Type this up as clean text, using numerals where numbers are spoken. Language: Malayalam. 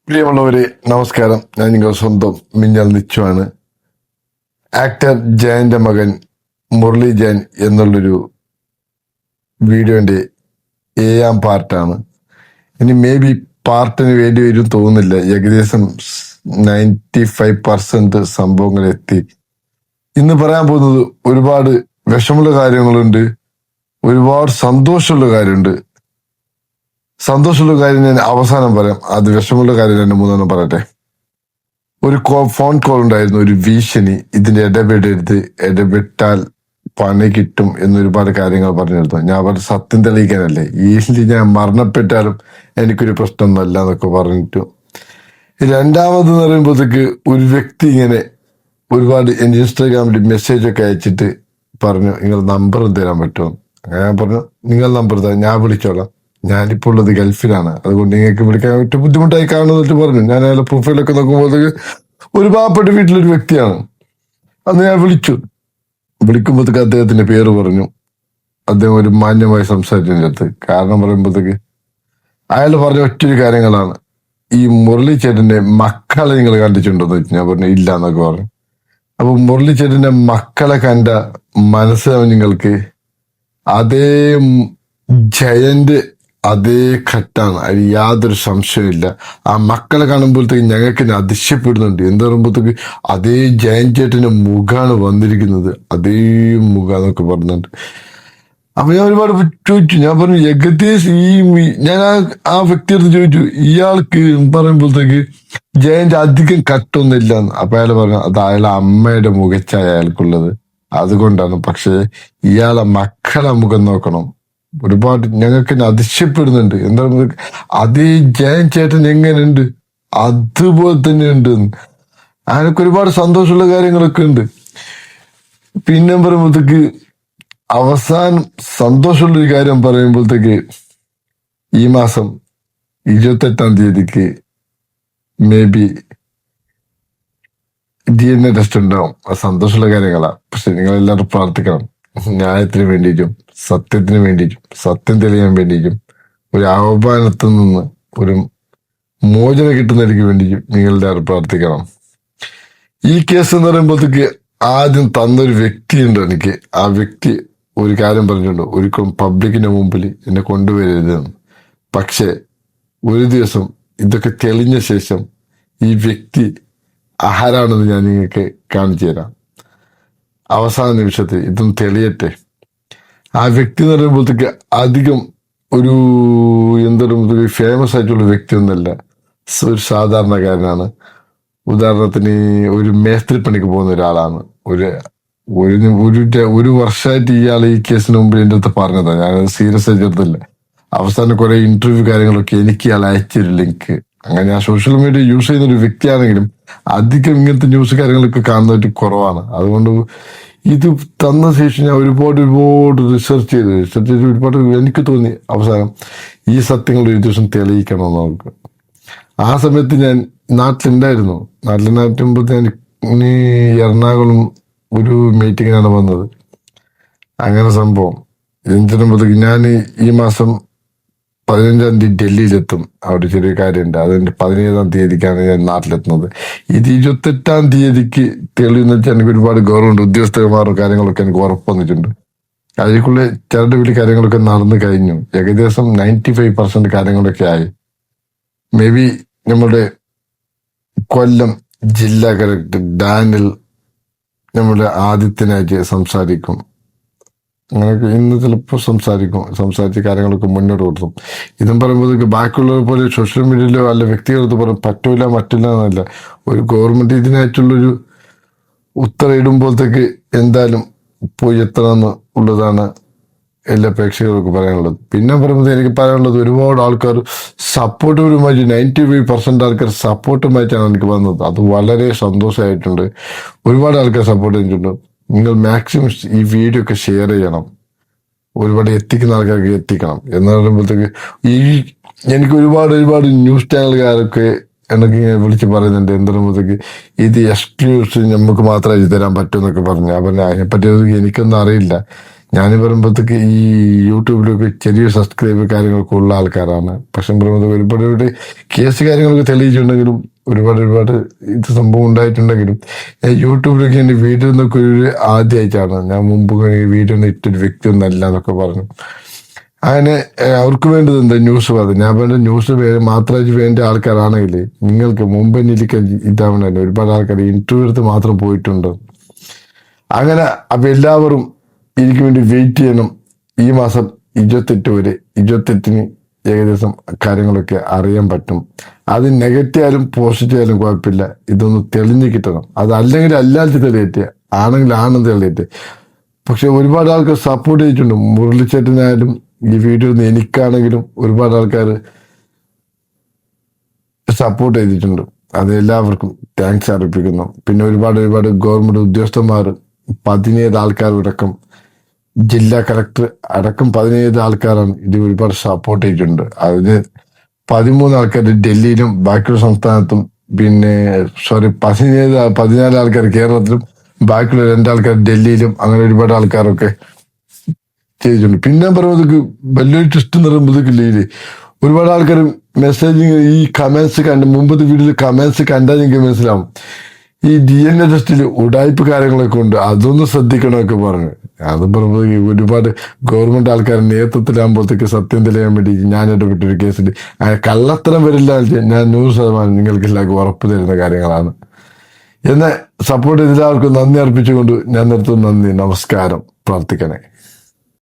പ്രിയമുള്ളവരെ നമസ്കാരം. ഞാൻ നിങ്ങൾ സ്വന്തം മിന്നൽ നിച്ചുവാണ്. ആക്ടർ ജയന്റെ മകൻ മുരളി ജയൻ എന്നുള്ളൊരു വീഡിയോന്റെ 7ാം പാർട്ടാണ്. ഇനി മേ ബി പാർട്ടിന് വേണ്ടി വരും തോന്നുന്നില്ല. ഏകദേശം 95% സംഭവങ്ങൾ എത്തി. ഇന്ന് പറയാൻ പോകുന്നത് ഒരുപാട് വിഷമുള്ള കാര്യങ്ങളുണ്ട്, ഒരുപാട് സന്തോഷമുള്ള കാര്യമുണ്ട്. സന്തോഷമുള്ള കാര്യം ഞാൻ അവസാനം പറയാം, അത് വിഷമമുള്ള കാര്യം ഞാൻ മൂന്നെണ്ണം പറയട്ടെ. ഒരു ഫോൺ കോൾ ഉണ്ടായിരുന്നു, ഒരു ഭീഷണി. ഇതിന്റെ ഇടപെട്ടാൽ പണി കിട്ടും എന്നൊരുപാട് കാര്യങ്ങൾ പറഞ്ഞിരുന്നു. ഞാൻ പറഞ്ഞ സത്യം തെളിയിക്കാനല്ലേ, ഈ ഞാൻ മരണപ്പെട്ടാലും എനിക്കൊരു പ്രശ്നമൊന്നുമല്ല എന്നൊക്കെ പറഞ്ഞിട്ടു. രണ്ടാമത് എന്ന് പറയുമ്പോഴത്തേക്ക് ഒരു വ്യക്തി ഇങ്ങനെ ഒരുപാട് ഇൻസ്റ്റാഗ്രാമിൽ മെസ്സേജ് ഒക്കെ അയച്ചിട്ട് പറഞ്ഞു, നിങ്ങൾ നമ്പർ തരാൻ പറ്റുമോ? അങ്ങനെ ഞാൻ പറഞ്ഞു, നിങ്ങൾ നമ്പർ തരാം, ഞാൻ വിളിച്ചോളാം. ഞാനിപ്പോൾ ഉള്ളത് ഗൾഫിലാണ്, അതുകൊണ്ട് നിങ്ങൾക്ക് വിളിക്കാൻ ഏറ്റവും ബുദ്ധിമുട്ടായി കാണുന്നിട്ട് പറഞ്ഞു. ഞാൻ അയാളുടെ പ്രൊഫൈലൊക്കെ നോക്കുമ്പോഴത്തേക്ക് ഒരു പാവപ്പെട്ട വീട്ടിലൊരു വ്യക്തിയാണ്. അന്ന് ഞാൻ വിളിക്കുമ്പോഴത്തേക്ക് അദ്ദേഹത്തിന്റെ പേര് പറഞ്ഞു. അദ്ദേഹം ഒരു മാന്യമായി സംസാരിച്ചതിനകത്ത് കാരണം പറയുമ്പോഴത്തേക്ക് അയാൾ പറഞ്ഞ ഒറ്റൊരു കാര്യങ്ങളാണ്, ഈ മുരളി ചേട്ടന്റെ മക്കളെ നിങ്ങൾ കണ്ടിട്ടുണ്ടോന്ന് ചോദിച്ചു. ഞാൻ പറഞ്ഞു ഇല്ല എന്നൊക്കെ പറഞ്ഞു. അപ്പൊ മുരളി ചേട്ടന്റെ മക്കളെ കണ്ട മനസ്സിലാവും നിങ്ങൾക്ക്, അതേ ജയന്റെ അതേ ഘട്ടാണ്, അതിൽ യാതൊരു സംശയമില്ല. ആ മക്കളെ കാണുമ്പോഴത്തേക്ക് ഞങ്ങൾക്ക് അതിശയപ്പെടുന്നുണ്ട്. എന്താ പറയുമ്പോഴത്തേക്ക് അതേ ജയൻ ചേട്ടന്റെ മുഖാണ് വന്നിരിക്കുന്നത്, അതേ മുഖം എന്നൊക്കെ പറഞ്ഞിട്ട്. അപ്പൊ ഞാൻ ഒരുപാട് ചോദിച്ചു. ഞാൻ പറഞ്ഞു ഏകദേശം ഞാൻ ആ വ്യക്തിയെടുത്ത് ചോദിച്ചു, ഇയാൾക്ക് പറയുമ്പോഴത്തേക്ക് ജയന്റെ അധികം കട്ടൊന്നുമില്ല എന്ന്. അപ്പൊ അയാൾ പറഞ്ഞു അത് അയാളെ അമ്മയുടെ മുഖച്ചായ അയാൾക്കുള്ളത്, അതുകൊണ്ടാണ്. പക്ഷെ ഇയാളെ മക്കളെ മുഖം നോക്കണം, ഒരുപാട് ഞങ്ങൾക്ക് അതിശയപ്പെടുന്നുണ്ട്. എന്താ അതേ ജയൻ ചേട്ടൻ എങ്ങനെയുണ്ട് അതുപോലെ തന്നെ ഉണ്ട്. അതിനൊക്കെ ഒരുപാട് സന്തോഷമുള്ള കാര്യങ്ങളൊക്കെ ഉണ്ട്. പിന്നെ പറയുമ്പോഴത്തേക്ക് അവസാനം സന്തോഷമുള്ളൊരു കാര്യം പറയുമ്പോഴത്തേക്ക് ഈ മാസം 28-ാം തീയതിക്ക് മേ ബി DNA ടെസ്റ്റ് ഉണ്ടാവും. അത് സന്തോഷമുള്ള കാര്യങ്ങളാണ്. പക്ഷെ നിങ്ങളെല്ലാവരും പ്രാർത്ഥിക്കണം, ന്യായത്തിന് വേണ്ടിയിട്ടും സത്യത്തിന് വേണ്ടിയിട്ടും സത്യം തെളിയാൻ വേണ്ടിയിട്ടും ഒരു ആഹ്വാനത്തിൽ നിന്ന് ഒരു മോചനം കിട്ടുന്നതിന് വേണ്ടിയിട്ടും നിങ്ങളുടെ പ്രാർത്ഥിക്കണം. ഈ കേസ് എന്ന് പറയുമ്പോഴത്തേക്ക് ആദ്യം തന്നൊരു വ്യക്തിയുണ്ട് എനിക്ക്. ആ വ്യക്തി ഒരു കാര്യം പറഞ്ഞിട്ടുണ്ട്, ഒരിക്കലും പബ്ലിക്കിന്റെ മുമ്പിൽ എന്നെ കൊണ്ടുവരരുതെന്ന്. പക്ഷെ ഒരു ദിവസം ഇതൊക്കെ തെളിഞ്ഞ ശേഷം ഈ വ്യക്തി ആരാണെന്ന് ഞാൻ നിങ്ങൾക്ക് കാണിച്ചു തരാം. അവസാന നിമിഷത്തിൽ ഇതും തെളിയട്ടെ. ആ വ്യക്തി എന്ന് പറയുമ്പോഴത്തേക്ക് അധികം ഒരു എന്താ പറയുക ഫേമസ് ആയിട്ടുള്ള വ്യക്തിയൊന്നുമല്ല, ഒരു സാധാരണക്കാരനാണ്. ഉദാഹരണത്തിന് ഒരു മേസ്ത്രിപ്പണിക്ക് പോകുന്ന ഒരാളാണ്. ഒരു വർഷമായിട്ട് ഇയാൾ ഈ കേസിന് മുമ്പ് എൻ്റെ അടുത്ത് പറഞ്ഞതാണ്. ഞാനത് സീരിയസ് ആയിട്ട് എടുത്തില്ല. അവസാനം കുറെ ഇന്റർവ്യൂ കാര്യങ്ങളൊക്കെ എനിക്ക് ഇയാൾ അയച്ചൊരു ലിങ്ക്. അങ്ങനെ ഞാൻ സോഷ്യൽ മീഡിയ യൂസ് ചെയ്യുന്ന ഒരു വ്യക്തിയാണെങ്കിലും അധികം ഇങ്ങനത്തെ ന്യൂസ് കാര്യങ്ങളൊക്കെ കാണുന്നതായിട്ട് കുറവാണ്. അതുകൊണ്ട് ഇത് തന്ന ശേഷം ഞാൻ ഒരുപാട് റിസർച്ച് ചെയ്ത് ഒരുപാട് എനിക്ക് തോന്നി അവസാനം ഈ സത്യങ്ങൾ ഒരു ദിവസം തെളിയിക്കണം നമുക്ക്. ആ സമയത്ത് ഞാൻ നാട്ടിലുണ്ടായിരുന്നു. നാട്ടിലുണ്ടായിട്ടുമ്പോൾ ഞാൻ ഇനി എറണാകുളം ഒരു മീറ്റിങ്ങിനാണ് വന്നത്. അങ്ങനെ സംഭവം എന്തിനുമ്പോഴത്തേക്ക് ഞാൻ ഈ മാസം 15-ാം തീയതി ഡൽഹിയിലെത്തും. അവിടെ ചെറിയ കാര്യമുണ്ട്, അതിന്റെ 17-ാം തീയതിക്കാണ് ഞാൻ നാട്ടിലെത്തുന്നത്. ഇത് 28-ാം തീയതിക്ക് തെളിവെന്ന് വെച്ചാൽ എനിക്ക് ഒരുപാട് ഗവൺമെന്റ് ഉദ്യോഗസ്ഥന്മാരും കാര്യങ്ങളൊക്കെ എനിക്ക് ഉറപ്പ് വന്നിട്ടുണ്ട്. അതിലേക്കുള്ള ചിലരുടെ വീട്ടിൽ കാര്യങ്ങളൊക്കെ നടന്നു കഴിഞ്ഞു. ഏകദേശം 95% കാര്യങ്ങളൊക്കെ ആയി. മേ ബി നമ്മുടെ കൊല്ലം ജില്ലാ കളക്ടർ ഡാനിൽ നമ്മുടെ ആദിത്യനായിട്ട് സംസാരിക്കും. അങ്ങനെയൊക്കെ ഇന്ന് ചിലപ്പോൾ സംസാരിച്ച് കാര്യങ്ങളൊക്കെ മുന്നോട്ട് കൊടുക്കും. ഇതും പറയുമ്പോഴത്തേക്ക് ബാക്കിയുള്ളവരെ പോലെ സോഷ്യൽ മീഡിയയിലോ അല്ല വ്യക്തികളത്ത് പറയും പറ്റൂല എന്നല്ല. ഒരു ഗവൺമെന്റ് ഇതിനായിട്ടുള്ളൊരു ഉത്തരവിടുമ്പോഴത്തേക്ക് എന്തായാലും പോയി എത്തണമെന്ന് ഉള്ളതാണ് എല്ലാ പ്രേക്ഷകർക്കും പറയാനുള്ളത്. പിന്നെ പറയുമ്പോൾ എനിക്ക് പറയാനുള്ളത്, ഒരുപാട് ആൾക്കാർ സപ്പോർട്ടുമായിട്ട് 95% ആൾക്കാർ സപ്പോർട്ടുമായിട്ടാണ് എനിക്ക് വന്നത്. അത് വളരെ സന്തോഷമായിട്ടുണ്ട്. ഒരുപാട് ആൾക്കാർ സപ്പോർട്ട് ചെയ്തിട്ടുണ്ട്. നിങ്ങൾ മാക്സിമം ഈ വീഡിയോ ഒക്കെ ഷെയർ ചെയ്യണം, ഒരുപാട് എത്തിക്കുന്ന ആൾക്കാർക്ക് എത്തിക്കണം. എന്ന് പറയുമ്പോഴത്തേക്ക് എനിക്ക് ഒരുപാട് ന്യൂസ് ചാനലുകാരൊക്കെ എനിക്ക് വിളിച്ച് പറയുന്നുണ്ട്, എന്ത് പറയുമ്പോഴത്തേക്ക് ഇത് എക്സ്ക്ലൂസീവ് നമുക്ക് മാത്രമേ തരാൻ പറ്റൂ എന്നൊക്കെ പറഞ്ഞു. അപ്പം അതിനെപ്പറ്റി എനിക്കൊന്നും അറിയില്ല. ഞാൻ പറയുമ്പോഴത്തേക്ക് ഈ യൂട്യൂബിലൊക്കെ ചെറിയ സബ്സ്ക്രൈബ് കാര്യങ്ങളൊക്കെ ഉള്ള ആൾക്കാരാണ്. പക്ഷെ പറയുമ്പോൾ ഒരുപാട് കേസ് കാര്യങ്ങളൊക്കെ തെളിയിച്ചിട്ടുണ്ടെങ്കിലും ഒരുപാട് ഇത് സംഭവം ഉണ്ടായിട്ടുണ്ടെങ്കിലും യൂട്യൂബിലൊക്കെ എൻ്റെ വീഡിയോ നിന്നൊക്കെ ഒരു ആദ്യമായിട്ടാണ്. ഞാൻ മുമ്പ് വീഡിയോ ഒന്നും ഇട്ടൊരു വ്യക്തി ഒന്നല്ല എന്നൊക്കെ പറഞ്ഞു. അങ്ങനെ അവർക്ക് വേണ്ടത് എന്താ ന്യൂസ് പറഞ്ഞു. ഞാൻ വേണ്ട ന്യൂസ് മാത്രമായിട്ട് വേണ്ട ആൾക്കാരാണെങ്കിൽ നിങ്ങൾക്ക് മുമ്പ് ഇരിക്കാൻ ഇതാവണല്ലോ. ഒരുപാട് ആൾക്കാർ ഇന്റർവ്യൂ എടുത്ത് മാത്രം പോയിട്ടുണ്ട്. അങ്ങനെ അപ്പൊ എല്ലാവരും എനിക്ക് വേണ്ടി വെയിറ്റ് ചെയ്യണം. ഈ മാസം 28 വരെ, 28-ന് ഏകദേശം കാര്യങ്ങളൊക്കെ അറിയാൻ പറ്റും. അത് നെഗറ്റീവ് ആയാലും പോസിറ്റീവ് ആയാലും കുഴപ്പമില്ല. ഇതൊന്ന് തെളിഞ്ഞു കിട്ടണം. അത് അല്ലെങ്കിൽ അല്ലാത്ത തെളിയട്ടെ, ആണെങ്കിൽ ആണെന്ന് തെളിയട്ടെ. പക്ഷെ ഒരുപാട് ആൾക്കാർ സപ്പോർട്ട് ചെയ്തിട്ടുണ്ട്. മുരളിച്ചേട്ടനായാലും ഈ വീഡിയോ എനിക്കാണെങ്കിലും ഒരുപാട് ആൾക്കാർ സപ്പോർട്ട് ചെയ്തിട്ടുണ്ട്. അത് എല്ലാവർക്കും താങ്ക്സ് അർപ്പിക്കുന്നു. പിന്നെ ഒരുപാട് ഗവൺമെന്റ് ഉദ്യോഗസ്ഥന്മാർ 17 ആൾക്കാരടക്കം, ജില്ലാ കളക്ടർ അടക്കം 17 ആൾക്കാരാണ് ഇത് ഒരുപാട് സപ്പോർട്ട് ചെയ്തിട്ടുണ്ട്. അതിന് 13 ആൾക്കാർ ഡൽഹിയിലും ബാക്കിയുള്ള സംസ്ഥാനത്തും, പിന്നെ 14 ആൾക്കാർ കേരളത്തിലും ബാക്കിയുള്ള 2 ആൾക്കാർ ഡൽഹിയിലും, അങ്ങനെ ഒരുപാട് ആൾക്കാരൊക്കെ ചെയ്തിട്ടുണ്ട്. പിന്നെ പറയുന്നത് വലിയൊരു ട്വിസ്റ്റ് എന്ന് പറയുമ്പോഴത്തേക്കില്ലേ, ഒരുപാട് ആൾക്കാർ മെസ്സേജ് ഈ കമന്റ്സ് മുമ്പത്തെ വീഡിയോയിൽ കമന്റ്സ് കണ്ടാൽ നിങ്ങൾക്ക് മനസ്സിലാവും. ഈ DNA ടെസ്റ്റിൽ ഉടായ്പ കാര്യങ്ങളൊക്കെ ഉണ്ട്, അതൊന്ന് ശ്രദ്ധിക്കണമൊക്കെ പറഞ്ഞു. അത് പറയുമ്പോൾ ഒരുപാട് ഗവൺമെന്റ് ആൾക്കാർ നേതൃത്വത്തിലാകുമ്പോഴത്തേക്ക് സത്യം തെളിയാൻ വേണ്ടി ഞാൻ ഇടപെട്ടൊരു കേസിൽ കള്ളത്തരം വരില്ല. ഞാൻ 100% നിങ്ങൾക്ക് എല്ലാവർക്കും ഉറപ്പ് തരുന്ന കാര്യങ്ങളാണ്. എന്നെ സപ്പോർട്ട് ചെയ്ത എല്ലാവർക്കും നന്ദി അർപ്പിച്ചുകൊണ്ട് ഞാൻ നിർത്തുന്നു. നന്ദി, നമസ്കാരം, പ്രാർത്ഥിക്കണേ.